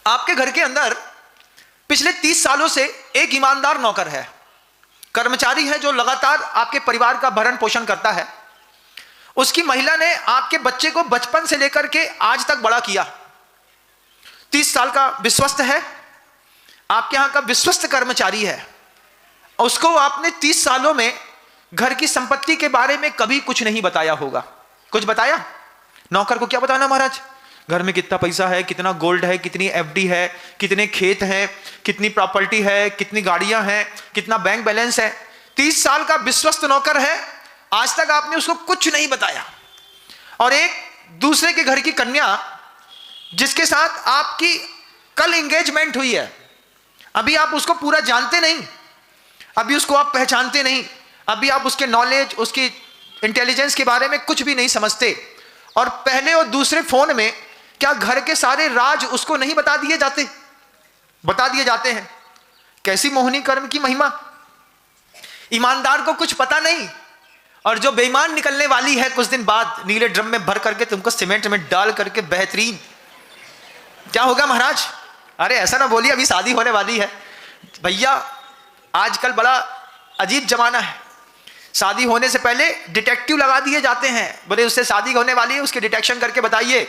आपके घर के अंदर पिछले 30 सालों से एक ईमानदार नौकर है, कर्मचारी है, जो लगातार आपके परिवार का भरण पोषण करता है। उसकी महिला ने आपके बच्चे को बचपन से लेकर के आज तक बड़ा किया। 30 साल का विश्वस्त है, आपके यहां का विश्वस्त कर्मचारी है। उसको आपने 30 सालों में घर की संपत्ति के बारे में कभी कुछ नहीं बताया होगा। कुछ बताया? नौकर को क्या बताना महाराज, घर में कितना पैसा है, कितना गोल्ड है, कितनी एफडी है, कितने खेत हैं, कितनी प्रॉपर्टी है, कितनी गाड़ियां हैं, कितना बैंक बैलेंस है। 30 साल का विश्वस्त नौकर है, आज तक आपने उसको कुछ नहीं बताया। और एक दूसरे के घर की कन्या जिसके साथ आपकी कल एंगेजमेंट हुई है, अभी आप उसको पूरा जानते नहीं, अभी उसको आप पहचानते नहीं, अभी आप उसके नॉलेज, उसकी इंटेलिजेंस के बारे में कुछ भी नहीं समझते, और पहले और दूसरे फोन में क्या घर के सारे राज उसको नहीं बता दिए जाते? बता दिए जाते हैं। कैसी मोहिनी कर्म की महिमा। ईमानदार को कुछ पता नहीं, और जो बेईमान निकलने वाली है कुछ दिन बाद नीले ड्रम में भर करके तुमको सीमेंट में डाल करके बेहतरीन, क्या होगा महाराज? अरे ऐसा ना बोलिए, अभी शादी होने वाली है भैया। आजकल बड़ा अजीब जमाना है, शादी होने से पहले डिटेक्टिव लगा दिए जाते हैं, बोले उससे शादी होने वाली है, उसके डिटेक्शन करके बताइए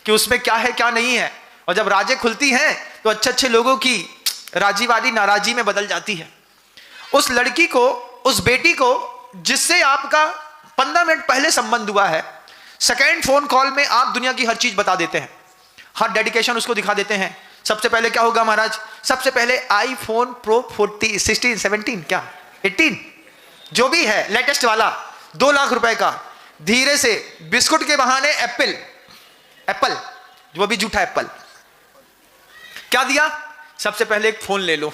कि उसमें क्या है क्या नहीं है। और जब राजें खुलती हैं तो अच्छे अच्छे लोगों की राजी वाली नाराजी में बदल जाती है। उस लड़की को, उस बेटी को जिससे आपका 15 मिनट पहले संबंध हुआ है, सेकेंड फोन कॉल में आप दुनिया की हर चीज बता देते हैं, हर डेडिकेशन उसको दिखा देते हैं। सबसे पहले क्या होगा महाराज? सबसे पहले आईफोन प्रो 40, 16, 17 क्या 18 जो भी है लेटेस्ट वाला 2 लाख रुपए का, धीरे से बिस्कुट के बहाने एप्पल वो भी झूठा एप्पल, क्या दिया? सबसे पहले एक फोन ले लो,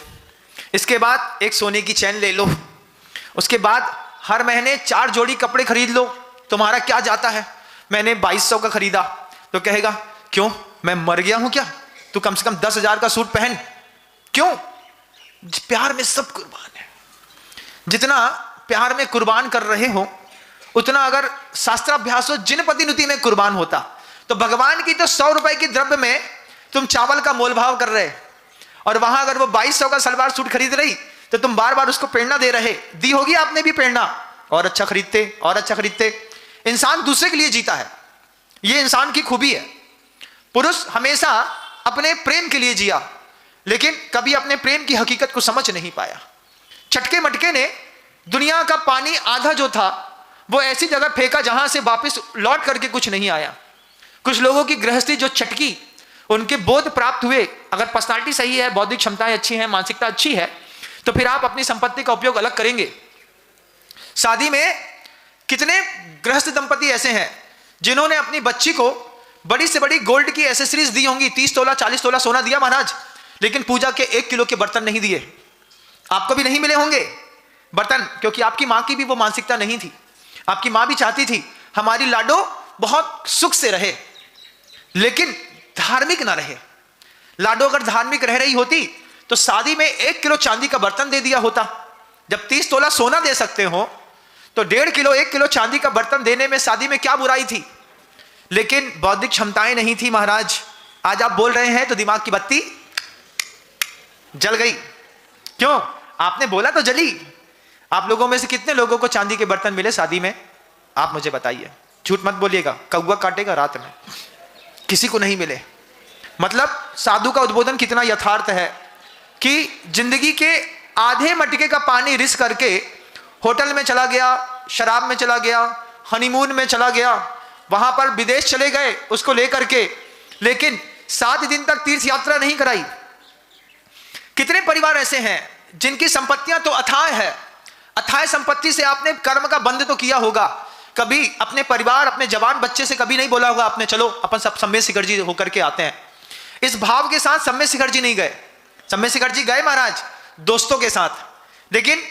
इसके बाद एक सोने की चैन ले लो, उसके बाद हर महीने 4 जोड़ी कपड़े खरीद लो। तुम्हारा क्या जाता है? मैंने 2200 का खरीदा, तो कहेगा क्यों, मैं मर गया हूं क्या? तू कम से कम 10,000 का सूट पहन। क्यों? प्यार में सब कुर्बान है। जितना प्यार में कुर्बान कर रहे हो उतना अगर शास्त्राभ्यास हो जिनपति नुति में कुर्बान होता, तो भगवान की तो 100 रुपए की द्रव्य में तुम चावल का मोलभाव कर रहे, और वहां अगर वो 2200 का सलवार सूट खरीद रही तो तुम बार बार उसको प्रेरणा दे रहे। दी होगी आपने भी प्रेरणा, और अच्छा खरीदते और अच्छा खरीदते। इंसान दूसरे के लिए जीता है, ये इंसान की खूबी है। पुरुष हमेशा अपने प्रेम के लिए जिया, लेकिन कभी अपने प्रेम की हकीकत को समझ नहीं पाया। चटके मटके ने दुनिया का पानी आधा जो था वो ऐसी जगह फेंका जहां से वापस लौट करके कुछ नहीं आया। कुछ लोगों की गृहस्थी जो चटकी, उनके बोध प्राप्त हुए। अगर पर्सनालिटी सही है, बौद्धिक क्षमताएं अच्छी हैं, मानसिकता अच्छी है, तो फिर आप अपनी संपत्ति का उपयोग अलग करेंगे। शादी में कितने गृहस्थ दंपति ऐसे हैं जिन्होंने अपनी बच्ची को बड़ी से बड़ी गोल्ड की एसेसरीज दी होंगी, 30 तोला 40 तोला सोना दिया महाराज, लेकिन पूजा के 1 किलो के बर्तन नहीं दिए। आपको भी नहीं मिले होंगे बर्तन, क्योंकि आपकी मां की भी वो मानसिकता नहीं थी। आपकी मां भी चाहती थी हमारी लाडो बहुत सुख से रहे, लेकिन धार्मिक ना रहे। लाडो अगर धार्मिक रह रही होती तो शादी में 1 किलो चांदी का बर्तन दे दिया होता। जब 30 तोला सोना दे सकते हो तो 1.5 किलो 1 किलो चांदी का बर्तन देने में शादी में क्या बुराई थी? लेकिन बौद्धिक क्षमताएं नहीं थी महाराज। आज आप बोल रहे हैं तो दिमाग की बत्ती जल गई। क्यों? आपने बोला तो जली। आप लोगों में से कितने लोगों को चांदी के बर्तन मिले शादी में? आप मुझे बताइए, झूठ मत बोलिएगा, कौवा काटेगा रात में। किसी को नहीं मिले। मतलब साधु का उद्बोधन कितना यथार्थ है कि जिंदगी के आधे मटके का पानी रिस्क करके होटल में चला गया, शराब में चला गया, हनीमून में चला गया, वहां पर विदेश चले गए उसको लेकर के, लेकिन 7 दिन तक तीर्थ यात्रा नहीं कराई। कितने परिवार ऐसे हैं जिनकी संपत्तियां तो अथाह है, अथाह संपत्ति से आपने कर्म का बंध तो किया होगा। कभी अपने परिवार, अपने जवान बच्चे से कभी नहीं बोला होगा आपने, चलो अपन सब सम्मेद शिखर जी होकर के आते हैं। इस भाव के साथ सम्मेद शिखर जी नहीं गए। सम्मेद शिखर जी गए महाराज दोस्तों के साथ, लेकिन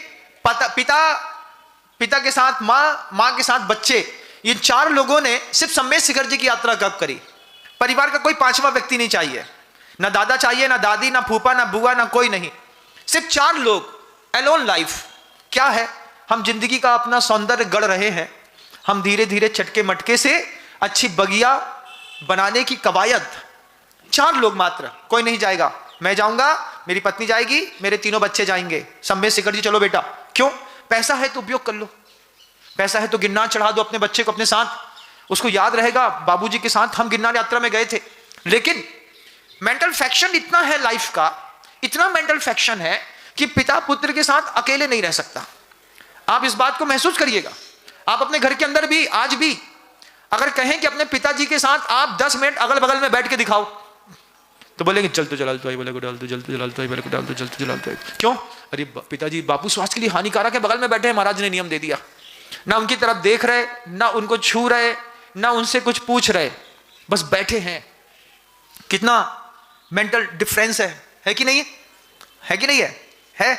पिता के साथ माँ के साथ बच्चे, ये 4 लोगों ने सिर्फ सम्मेद शिखर जी की यात्रा कब करी। परिवार का कोई 5वां व्यक्ति नहीं चाहिए, ना दादा चाहिए, ना दादी, ना फूफा, ना बुआ, ना कोई नहीं, सिर्फ 4 लोग, एलोन लाइफ। क्या है? हम जिंदगी का अपना सौंदर्य गढ़ रहे हैं। हम धीरे धीरे चटके मटके से अच्छी बगिया बनाने की कवायद। 4 लोग मात्र, कोई नहीं जाएगा। मैं जाऊंगा, मेरी पत्नी जाएगी, मेरे 3 बच्चे जाएंगे। सम्मेद शिखर जी चलो बेटा। क्यों? पैसा है तो उपयोग कर लो, पैसा है तो गिरनार चढ़ा दो अपने बच्चे को अपने साथ, उसको याद रहेगा बाबूजी के साथ हम गिरनार यात्रा में गए थे। लेकिन मेंटल फैक्शन इतना है लाइफ का, इतना मेंटल फैक्शन है कि पिता पुत्र के साथ अकेले नहीं रह सकता। आप इस बात को महसूस करिएगा। आप अपने घर के अंदर भी आज भी अगर कहें कि अपने पिताजी के साथ आप 10 मिनट अगल बगल में बैठ के दिखाओ, तो बोलेंगे चल तो जलाल तो आई, बोले को डाल तो जल तो जलाल तो आई, बोले को डाल तो जल तो जलाल तो आई। क्यों? अरे पिताजी बापू स्वास्थ्य के लिए हानिकारक है, बगल में बैठे हैं, महाराज ने नियम दे दिया। ना उनकी तरफ देख रहे, ना उनको छू रहे, ना उनसे कुछ पूछ रहे, बस बैठे हैं। कितना मेंटल डिफरेंस है कि नहीं है कि नहीं है?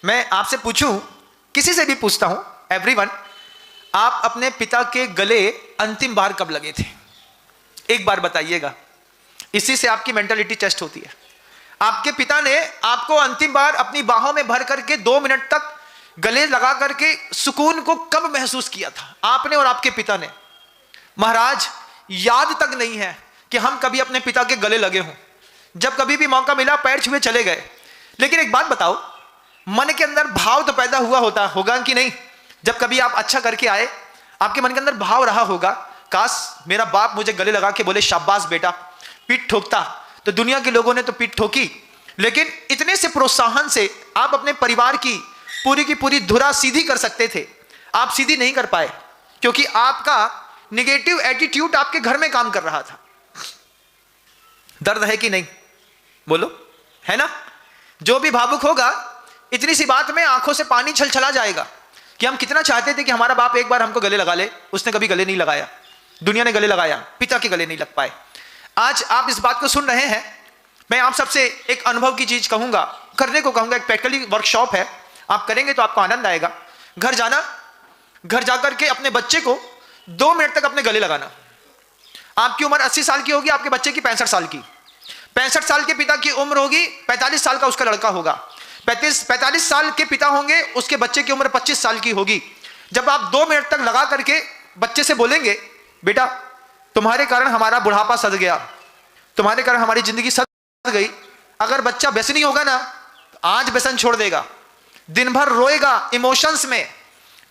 मैं आपसे पूछूं, किसी से भी पूछता हूं, एवरीवन, आप अपने पिता के गले अंतिम बार कब लगे थे? एक बार बताइएगा। इसी से आपकी मेंटालिटी टेस्ट होती है। आपके पिता ने आपको अंतिम बार अपनी बाहों में भर करके 2 मिनट तक गले लगा करके सुकून को कब महसूस किया था आपने और आपके पिता ने? महाराज, याद तक नहीं है कि हम कभी अपने पिता के गले लगे हों। जब कभी भी मौका मिला पैर छुए चले गए। लेकिन एक बात बताओ, मन के अंदर भाव तो पैदा हुआ होगा कि नहीं? जब कभी आप अच्छा करके आए, आपके मन के अंदर भाव रहा होगा, काश मेरा बाप मुझे गले लगा के बोले शाबाश बेटा। पीठ ठोकता तो दुनिया के लोगों ने तो पीठ ठोकी, लेकिन इतने से प्रोत्साहन से आप अपने परिवार की पूरी धुरा सीधी कर सकते थे। आप सीधी नहीं कर पाए क्योंकि आपका नेगेटिव एटीट्यूड आपके घर में काम कर रहा था। दर्द है कि नहीं? बोलो, है ना? जो भी भावुक होगा, इतनी सी बात में आंखों से पानी छलछला जाएगा कि हम कितना चाहते थे कि हमारा बाप एक बार हमको गले लगा ले। उसने कभी गले नहीं लगाया, दुनिया ने गले लगाया, पिता के गले नहीं लग पाए। आज आप इस बात को सुन रहे हैं, मैं आप सबसे एक अनुभव की चीज कहूंगा, करने को कहूंगा। एक प्रैक्टिकली वर्कशॉप है, आप करेंगे तो आपको आनंद आएगा। घर जाना, घर जाकर के अपने बच्चे को 2 मिनट तक अपने गले लगाना। आपकी उम्र 80 साल की होगी, आपके बच्चे की 65 साल की। 65 साल के पिता की उम्र होगी, 45 साल का उसका लड़का होगा। 45 साल के पिता होंगे, उसके बच्चे की उम्र 25 साल की होगी। जब आप 2 मिनट तक लगा करके बच्चे से बोलेंगे, बेटा तुम्हारे कारण हमारा बुढ़ापा सद गया, तुम्हारे कारण हमारी जिंदगी सद गई। अगर बच्चा व्यसनी होगा ना, तो आज व्यसन छोड़ देगा, दिन भर रोएगा इमोशंस में।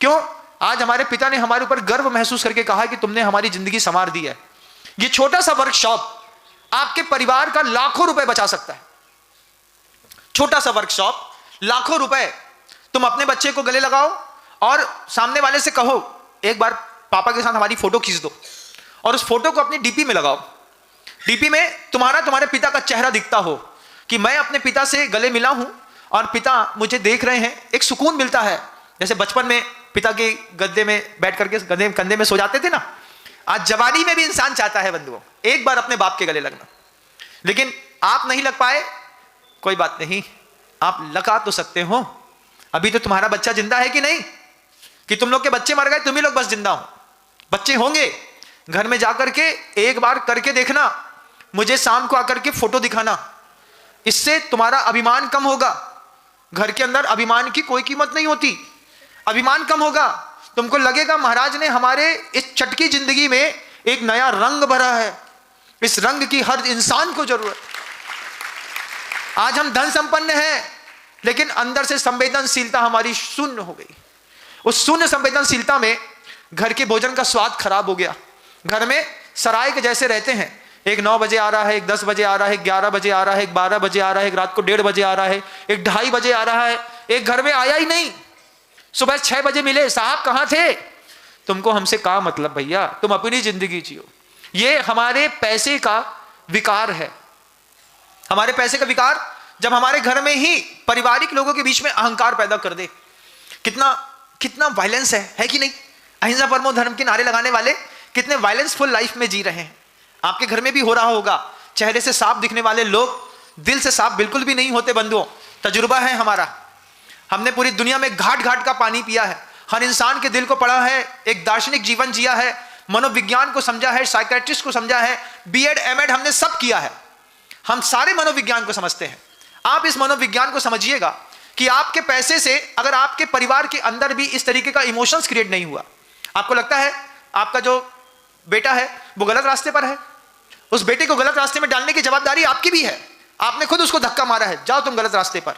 क्यों? आज हमारे पिता ने हमारे ऊपर गर्व महसूस करके कहा कि तुमने हमारी जिंदगी संवार दी है। ये छोटा सा वर्कशॉप आपके परिवार का लाखों रुपए बचा सकता है। छोटा सा वर्कशॉप, लाखों रुपए। तुम अपने बच्चे को गले लगाओ और सामने वाले से कहो, एक बार पापा के साथ हमारी फोटो खींच दो, और उस फोटो को अपनी डीपी में लगाओ। डीपी में तुम्हारे पिता का चेहरा दिखता हो कि मैं अपने पिता से गले मिला हूं और पिता मुझे देख रहे हैं। एक सुकून मिलता है, जैसे बचपन में पिता के गद्दे में बैठ करके कंधे में सो जाते थे ना। आज जवानी में भी इंसान चाहता है बंधुओं, एक बार अपने बाप के गले लगना। लेकिन आप नहीं लग पाए, कोई बात नहीं, आप लगा तो सकते हो। अभी तो तुम्हारा बच्चा जिंदा है कि नहीं? कि तुम लोग के बच्चे मर गए, तुम ही लोग बस जिंदा हो? बच्चे होंगे, घर में जाकर के एक बार करके देखना, मुझे शाम को आकर के फोटो दिखाना। इससे तुम्हारा अभिमान कम होगा। घर के अंदर अभिमान की कोई कीमत नहीं होती, अभिमान कम होगा। तुमको लगेगा महाराज ने हमारे इस चटकी जिंदगी में एक नया रंग भरा है, इस रंग की हर इंसान को जरूरत। आज हम धन संपन्न हैं, लेकिन अंदर से संवेदनशीलता हमारी शून्य हो गई। उस शून्य संवेदनशीलता में घर के भोजन का स्वाद खराब हो गया। घर में सराय के जैसे रहते हैं, एक 9 बजे आ रहा है, एक 10 बजे आ रहा है, एक 11 बजे आ रहा है, एक 12 बजे आ रहा है, एक रात को 1:30 बजे आ रहा है, एक 2:30 बजे आ रहा है, एक घर में आया ही नहीं। सुबह 6 बजे मिले, साहब कहां थे? तुमको हमसे क्या मतलब भैया, तुम अपनी जिंदगी जियो। ये हमारे पैसे का विकार है। हमारे पैसे का विकार जब हमारे घर में ही पारिवारिक लोगों के बीच में अहंकार पैदा कर दे। कितना वायलेंस है कि नहीं? अहिंसा परमो धर्म के नारे लगाने वाले कितने वायलेंसफुल लाइफ में जी रहे हैं। आपके घर में भी हो रहा होगा। चेहरे से साफ दिखने वाले लोग दिल से साफ बिल्कुल भी नहीं होते बंधुओं। तजुर्बा है हमारा, हमने पूरी दुनिया में घाट घाट का पानी पिया है, हर इंसान के दिल को पढ़ा है, एक दार्शनिक जीवन जिया है, मनोविज्ञान को समझा है, साइकेट्रिस्ट को समझा है, बीएड एमएड हमने सब किया है। हम सारे मनोविज्ञान को समझते हैं। आप इस मनोविज्ञान को समझिएगा कि आपके पैसे से अगर आपके परिवार के अंदर भी इस तरीके का इमोशंस क्रिएट नहीं हुआ, आपको लगता है आपका जो बेटा है वो गलत रास्ते पर है, उस बेटे को गलत रास्ते में डालने की जवाबदारी आपकी भी है। आपने खुद उसको धक्का मारा है, जाओ तुम गलत रास्ते पर।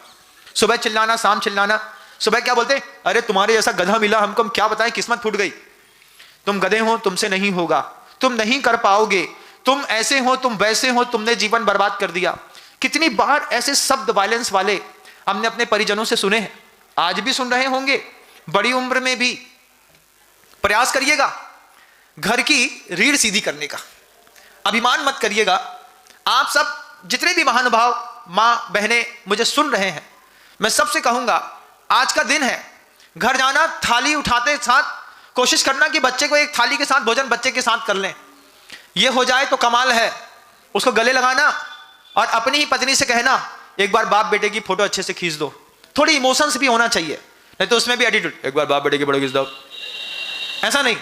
सुबह चिल्लाना, शाम चिल्लाना। सुबह क्या बोलते? अरे तुम्हारे जैसा गधा मिला हमको, हम क्या बताएं, किस्मत फूट गई। तुम गधे हो, तुमसे नहीं होगा, तुम नहीं कर पाओगे, तुम ऐसे हो, तुम वैसे हो, तुमने जीवन बर्बाद कर दिया। कितनी बार ऐसे शब्द वायलेंस वाले हमने अपने परिजनों से सुने हैं, आज भी सुन रहे होंगे। बड़ी उम्र में भी प्रयास करिएगा घर की रीढ़ सीधी करने का। अभिमान मत करिएगा। आप सब जितने भी महानुभाव मां बहनें मुझे सुन रहे हैं, मैं सबसे कहूंगा आज का दिन है, घर जाना, थाली उठाते साथ कोशिश करना कि बच्चे को एक थाली के साथ भोजन बच्चे के साथ कर लें। यह हो जाए तो कमाल है। उसको गले लगाना और अपनी ही पत्नी से कहना, एक बार बाप बेटे की फोटो अच्छे से खींच दो। थोड़ी इमोशंस भी होना चाहिए, नहीं तो उसमें भी एटीट्यूड, एक बार बाप बेटे की फोटो खींच दो, ऐसा नहीं।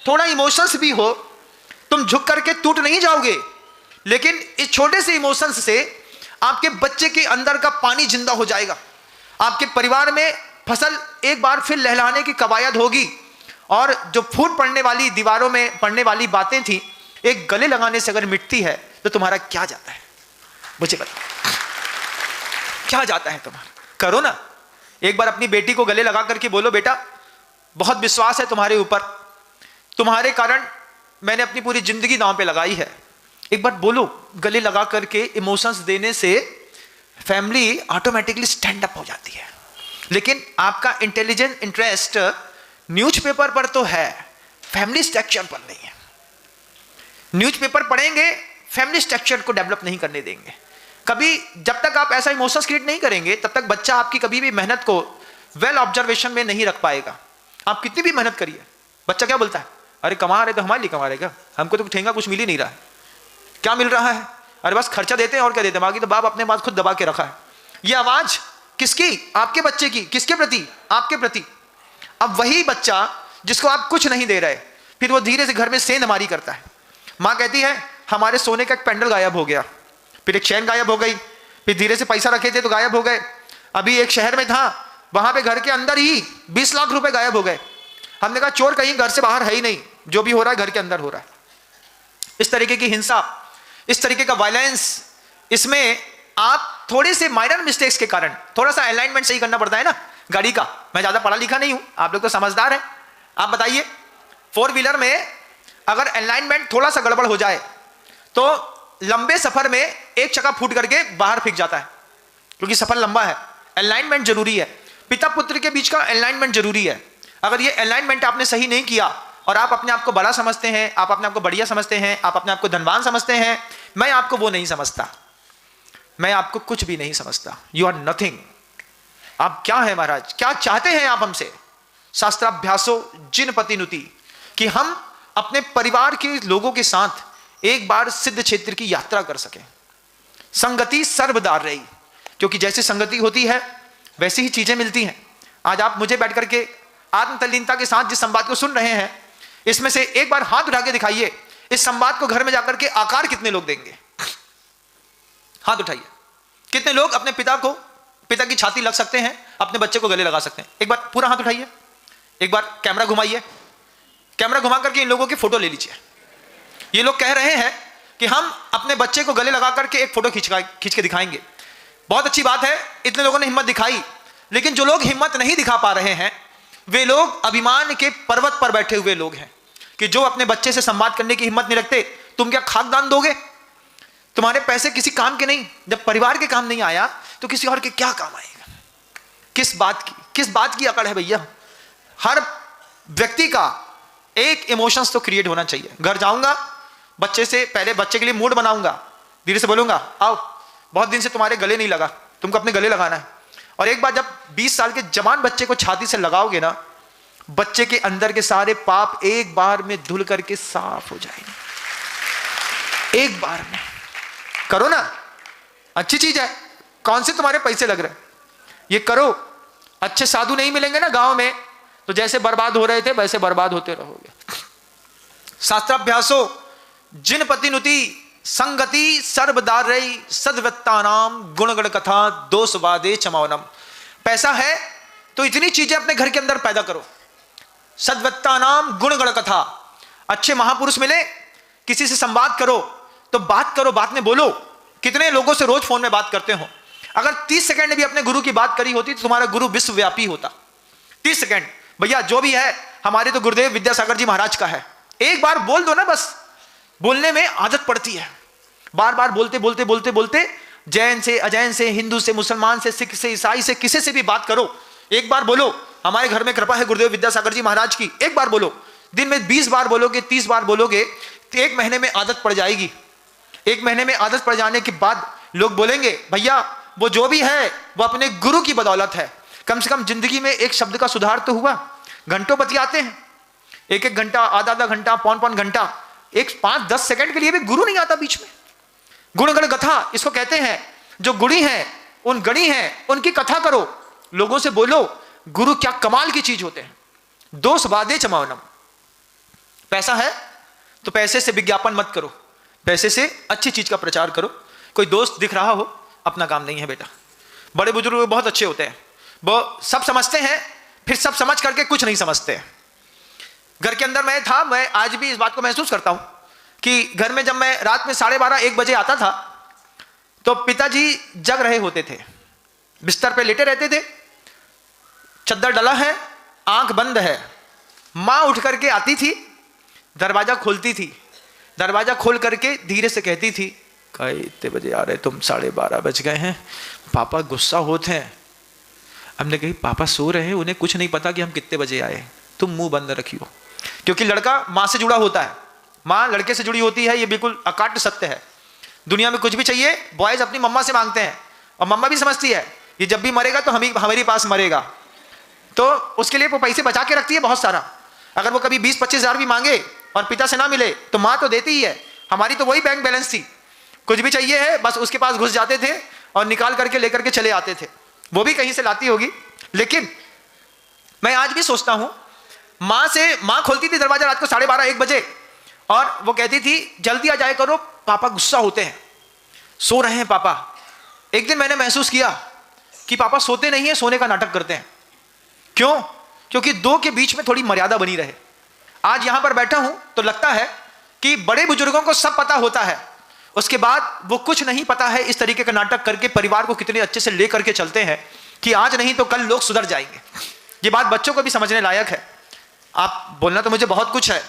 थोड़ा इमोशंस भी हो, तुम झुक करके टूट नहीं जाओगे, लेकिन इस छोटे से इमोशंस से आपके बच्चे के अंदर का पानी जिंदा हो जाएगा। आपके परिवार में फसल एक बार फिर लहलाने की कवायद होगी, और जो फूट पड़ने वाली दीवारों में पड़ने वाली बातें थी, एक गले लगाने से अगर मिटती है तो तुम्हारा क्या जाता है? मुझे बताओ, क्या जाता है तुम्हारा? करो ना, एक बार अपनी बेटी को गले लगा करके बोलो, बेटा बहुत विश्वास है तुम्हारे ऊपर, तुम्हारे कारण मैंने अपनी पूरी जिंदगी दांव पे लगाई है। एक बार बोलो, गले लगा करके इमोशंस देने से फैमिली ऑटोमेटिकली स्टैंड अप हो जाती है। लेकिन आपका इंटेलिजेंट इंटरेस्ट न्यूज़पेपर पर तो है, फैमिली स्ट्रक्चर पर नहीं है। न्यूज़पेपर पढ़ेंगे, फैमिली स्ट्रक्चर को डेवलप नहीं करने देंगे। कभी जब तक आप ऐसा इमोशंस क्रिएट नहीं करेंगे, तब तक बच्चा आपकी कभी भी मेहनत को वेल ऑब्जर्वेशन में नहीं रख पाएगा। आप कितनी भी मेहनत करिए, बच्चा क्या बोलता है? अरे कमा रहे तो हमारे लिए कमा रहेगा, हमको तो ठेंगा कुछ मिल ही नहीं रहा है। क्या मिल रहा है? अरे बस खर्चा देते हैं और क्या देते हैं, बाकी तो बाप अपने बात खुद दबा के रखा है। ये आवाज किसकी? आपके बच्चे की। किसके प्रति? आपके प्रति। अब वही बच्चा जिसको आप कुछ नहीं दे रहे, फिर वो धीरे से घर में सेंधमारी करता है। माँ कहती है हमारे सोने का एक पेंडल गायब हो गया, फिर एक चैन गायब हो गई, फिर धीरे से पैसा रखे थे तो गायब हो गए। अभी एक शहर में था, वहां पे घर के अंदर ही 20 लाख रुपए गायब हो गए। हमने कहा चोर कहीं घर से बाहर है ही नहीं, जो भी हो रहा है घर के अंदर हो रहा है। इस तरीके की हिंसा, इस तरीके का वायलेंस, इसमें आप थोड़े से माइनर मिस्टेक्स के कारण थोड़ा सा अलाइनमेंट सही करना पड़ता है ना गाड़ी का। मैं ज्यादा पढ़ा लिखा नहीं हूं, आप लोग तो समझदार हैं। आप बताइए, 4 व्हीलर में अगर अलाइनमेंट थोड़ा सा गड़बड़ हो जाए तो लंबे सफर में एक चक्का फूट करके बाहर फेंक जाता है, क्योंकि सफर लंबा है। अलाइनमेंट जरूरी है, पिता पुत्र के बीच का अलाइनमेंट जरूरी है। अगर ये अलाइनमेंट आपने सही नहीं किया और आप अपने आप को बड़ा समझते हैं, आप अपने आप को बढ़िया समझते हैं, आप अपने आप को धनवान समझते हैं, मैं आपको वो नहीं समझता, मैं आपको कुछ भी नहीं समझता। You are nothing. आप क्या है महाराज? क्या चाहते हैं आप हमसे? शास्त्राभ्यासो जिन पतिनुति, कि हम अपने परिवार के लोगों के साथ एक बार सिद्ध क्षेत्र की यात्रा कर सकें। संगति सर्वदार रही, क्योंकि जैसे संगति होती है वैसी ही चीजें मिलती हैं। आज आप मुझे बैठ करके आत्म तल्लीनता के साथ जिस संवाद को सुन रहे हैं, इसमें से एक बार हाथ उठा के दिखाइए, इस संवाद को घर में जाकर के आकार कितने लोग देंगे? हाथ उठाइए। कितने लोग अपने पिता की छाती लग सकते हैं, अपने बच्चे को गले लगा सकते हैं? एक बार पूरा हाथ उठाइए, एक बार कैमरा घुमाइए, कैमरा घुमा करके इन लोगों की फोटो ले लीजिए। ये लोग कह रहे हैं कि हम अपने बच्चे को गले लगा करके एक फोटो खींच के दिखाएंगे। बहुत अच्छी बात है, इतने लोगों ने हिम्मत दिखाई। लेकिन जो लोग हिम्मत नहीं दिखा पा रहे हैं, वे लोग अभिमान के पर्वत पर बैठे हुए लोग हैं, कि जो अपने बच्चे से संवाद करने की हिम्मत नहीं रखते। तुम क्या खाकदान दोगे? तुम्हारे पैसे किसी काम के नहीं। जब परिवार के काम नहीं आया तो किसी और के क्या काम आएगा? किस बात की अकड़ है भैया? हर व्यक्ति का एक इमोशंस तो क्रिएट होना चाहिए। घर जाऊंगा, बच्चे से पहले बच्चे के लिए मूड बनाऊंगा, धीरे से बोलूंगा आओ, बहुत दिन से तुम्हारे गले नहीं लगा, तुमको अपने गले लगाना है। और एक बार जब 20 साल के जवान बच्चे को छाती से लगाओगे ना, बच्चे के अंदर के सारे पाप एक बार में धुल करके साफ हो जाएंगे। एक बार में करो ना, अच्छी चीज है। कौन से तुम्हारे पैसे लग रहे हैं? ये करो। अच्छे साधु नहीं मिलेंगे ना गांव में, तो जैसे बर्बाद हो रहे थे वैसे बर्बाद होते रहोगे। शास्त्राभ्यासो जिन पतिनुति, संगति सर्वदारई, सद्वत्तानाम गुणगण कथा दोषवादे चमौनम। पैसा है तो इतनी चीजें अपने घर के अंदर पैदा करो। सद्वत्तानाम गुणगण कथा, अच्छे महापुरुष मिले, किसी से संवाद करो तो बात करो, बात में बोलो। कितने लोगों से रोज फोन में बात करते हो? अगर 30 सेकंड भी अपने गुरु की बात करी होती तो तुम्हारा गुरु विश्वव्यापी होता। 30 सेकंड भैया, जो भी है हमारे तो गुरुदेव विद्यासागर जी महाराज का है। एक बार बोल दो ना, बस बोलने में आदत पड़ती है। बार बार बोलते बोलते बोलते बोलते जैन से, अजैन से, हिंदू से, मुसलमान से, सिख से, ईसाई से, किसी से भी बात करो, एक बार बोलो हमारे घर में कृपा है गुरुदेव विद्यासागर जी महाराज की। एक बार बोलो, दिन में 20 बार बोलोगे, 30 बार बोलोगे, तो 1 महीने में आदत पड़ जाएगी। 1 महीने में आदत पड़ जाने के बाद लोग बोलेंगे भैया वो जो भी है वो अपने गुरु की बदौलत है। कम से कम जिंदगी में एक शब्द का सुधार तो हुआ। घंटों बतियाते हैं, 1-1 घंटा, आधा घंटा, पौन घंटा, एक 5-10 सेकंड के लिए भी गुरु नहीं आता बीच में। गुणगण कथा इसको कहते हैं। जो गुणी हैं, उन गणी हैं, उनकी कथा करो, लोगों से बोलो गुरु क्या कमाल की चीज होते हैं। दोष वादे चमावनम। पैसा है तो पैसे से विज्ञापन मत करो, पैसे से अच्छी चीज का प्रचार करो। कोई दोस्त दिख रहा हो, अपना काम नहीं है बेटा। बड़े बुजुर्ग बहुत अच्छे होते हैं, वो सब समझते हैं, फिर सब समझ करके कुछ नहीं समझते। घर के अंदर मैं था, मैं आज भी इस बात को महसूस करता हूं कि घर में जब मैं रात में 12:30-1 बजे आता था तो पिताजी जग रहे होते थे, बिस्तर पे लेटे रहते थे, चद्दर डला है, आंख बंद है। माँ उठ करके आती थी, दरवाजा खोलती थी, दरवाजा खोल करके धीरे से कहती थी, कई इतने बजे आ रहे तुम, 12:30 बज गए हैं, पापा गुस्सा होते हैं। हमने कही पापा सो रहे हैं, उन्हें कुछ नहीं पता कि हम कितने बजे आए, तुम मुंह बंद रखियो। क्योंकि लड़का माँ से जुड़ा होता है, माँ लड़के से जुड़ी होती है, ये बिल्कुल अकाट्य सत्य है। दुनिया में कुछ भी चाहिए बॉयज अपनी मम्मा से मांगते हैं, और मम्मा भी समझती है ये जब भी मरेगा तो हमारे पास मरेगा, तो उसके लिए वो पैसे बचा के रखती है बहुत सारा। अगर वो कभी 20-25 हज़ार भी मांगे और पिता से ना मिले तो माँ तो देती ही है। हमारी तो वही बैंक बैलेंस थी, कुछ भी चाहिए है बस उसके पास घुस जाते थे और निकाल करके लेकर के चले आते थे, वो भी कहीं से लाती होगी। लेकिन मैं आज भी सोचता हूं, माँ खोलती थी दरवाजा रात को 12:30-1 बजे और वो कहती थी जल्दी आ जाए करो, पापा गुस्सा होते हैं, सो रहे हैं पापा। एक दिन मैंने महसूस किया कि पापा सोते नहीं है, सोने का नाटक करते हैं। क्यों? क्योंकि दो के बीच में थोड़ी मर्यादा बनी रहे। आज यहां पर बैठा हूं तो लगता है कि बड़े बुजुर्गों को सब पता होता है, उसके बाद वो कुछ नहीं पता है, इस तरीके का नाटक करके परिवार को कितने अच्छे से लेकर के चलते हैं कि आज नहीं तो कल लोग सुधर जाएंगे। ये बात बच्चों को भी समझने लायक है। आप बोलना तो मुझे बहुत कुछ है।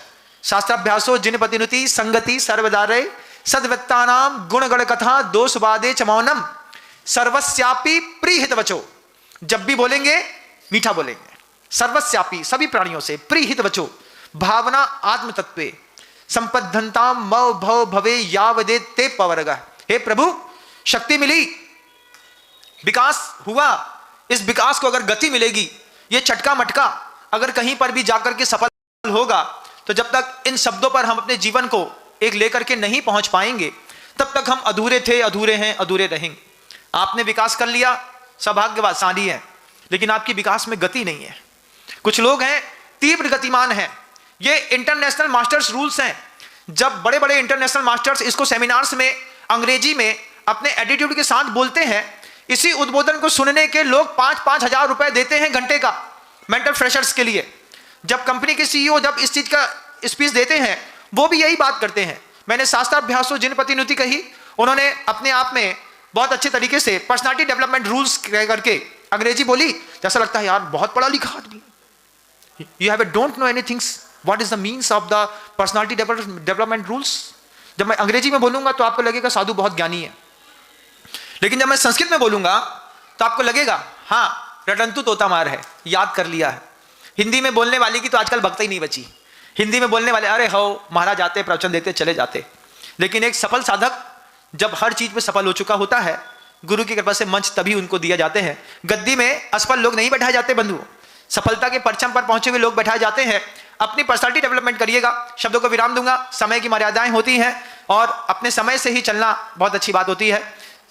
शास्त्राभ्यासो जिन पतिनुति संगति सर्वदारे सद्वत्तानाम गुणगण कथा दोषवादे च मौनम सर्वस्यापि प्रीहित वचो। जब भी बोलेंगे मीठा बोलेंगे, सर्वस्यापि सभी प्राणियों से, प्रीहित वचो भावना आत्म तत्वे संपद्धंताम मव भव भवे यावदे ते पवर्ग। हे प्रभु, शक्ति मिली, विकास हुआ, इस विकास को अगर गति मिलेगी, ये चटका मटका अगर कहीं पर भी जाकर के सफल होगा, तो जब तक इन शब्दों पर हम अपने जीवन को एक लेकर के नहीं पहुंच पाएंगे तब तक हम अधूरे थे, अधूरे हैं, अधूरे रहेंगे। आपने विकास कर लिया, सौभाग्यशाली है, लेकिन आपकी विकास में गति नहीं है। कुछ लोग हैं तीव्र गतिमान हैं, ये इंटरनेशनल मास्टर्स रूल्स हैं। जब बड़े बड़े इंटरनेशनल मास्टर्स इसको सेमिनार्स में अंग्रेजी में अपने एटीट्यूड के साथ बोलते हैं, इसी उद्बोधन को सुनने के लोग 5-5 हज़ार रुपए देते हैं घंटे का, मेंटल फ्रेशर्स के लिए। जब कंपनी के सीईओ जब इस चीज का स्पीच देते हैं, वो भी यही बात करते हैं। मैंने शास्त्राभ्यासो जिन पतिनुति कही, उन्होंने अपने आप में बहुत अच्छे तरीके से पर्सनालिटी डेवलपमेंट रूल्स करके अंग्रेजी बोली, जैसा लगता है यार बहुत पढ़ा लिखा आदमी। You have don't know anything what is the means of the personality development rules. जब मैं अंग्रेजी में बोलूंगा तो आपको लगेगा साधु बहुत ज्ञानी है, लेकिन जब मैं संस्कृत में बोलूंगा तो आपको लगेगा हाँ रटंतु तोता मार है, याद कर लिया है। हिंदी में बोलने वाली की तो आजकल भक्ति ही नहीं बची। हिंदी में बोलने वाले अरे हो महाराज आते प्रवचन देते चले जाते। लेकिन एक सफल साधक जब हर चीज में सफल हो चुका होता है, गुरु की कृपा से मंच तभी उनको दिया जाते हैं। गद्दी में असफल लोग नहीं बैठाए जाते बंधु, सफलता के परचम पर पहुंचे हुए लोग बैठाए जाते हैं। अपनी पर्सनालिटी डेवलपमेंट करिएगा। शब्दों को विराम दूंगा, समय की मर्यादाएं होती हैं और अपने समय से ही चलना बहुत अच्छी बात होती है।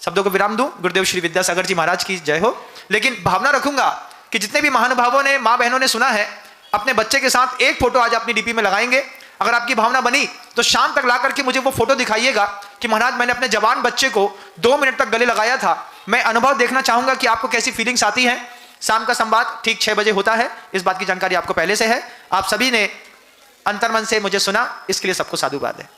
शब्दों को विराम दूं। गुरुदेव श्री विद्यासागर जी महाराज की जय हो। लेकिन भावना रखूंगा कि जितने भी महानुभावों ने, माँ बहनों ने सुना है, अपने बच्चे के साथ एक फोटो आज अपनी डीपी में लगाएंगे। अगर आपकी भावना बनी तो शाम तक ला करके मुझे वो फोटो दिखाइएगा कि महाराज मैंने अपने जवान बच्चे को 2 मिनट तक गले लगाया था। मैं अनुभव देखना चाहूंगा कि आपको कैसी फीलिंग्स आती हैं। शाम का संवाद ठीक 6 बजे होता है, इस बात की जानकारी आपको पहले से है। आप सभी ने अंतर्मन से मुझे सुना, इसके लिए सबको साधुवाद है।